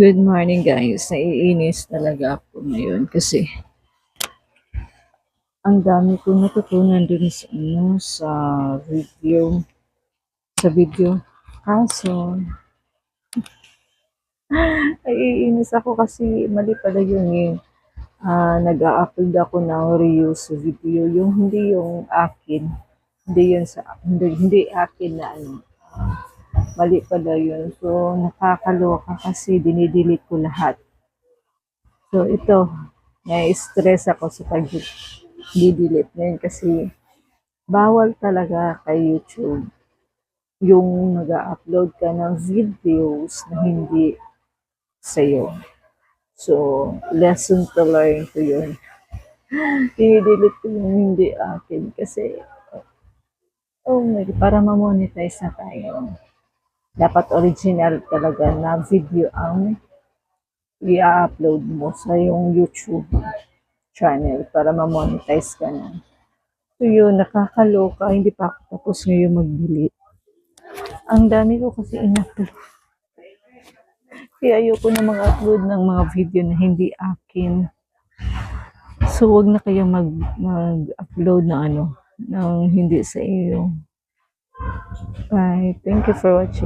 Good morning guys. Naiinis talaga ako ngayon kasi ang dami kong natutunan dun sa video. Kaso, naiinis ako kasi mali pala yung nag-a-upload ako ng reuse video. Yung hindi yung akin. Hindi akin na ano. Mali pala yun. So, nakakaloka kasi dinidelete ko lahat. So, ito, na-stress ako sa pag-delete na yun kasi bawal talaga kay YouTube yung nag-upload ka ng videos na hindi sa'yo. So, lesson to learn ko yun. Dinidelete ko yung hindi akin kasi, oh my God, para ma-monetize na tayo. Dapat original talaga na video ang i-upload mo sa yung YouTube channel para ma-monetize ka na. So yun, nakakaloka. Hindi pa ako tapos ngayon mag-delete. Ang dami ko kasi in-upload. Kaya ayoko na mag-upload ng mga video na hindi akin. So wag na kayo mag-upload na ng hindi sa iyo. Bye. Thank you for watching.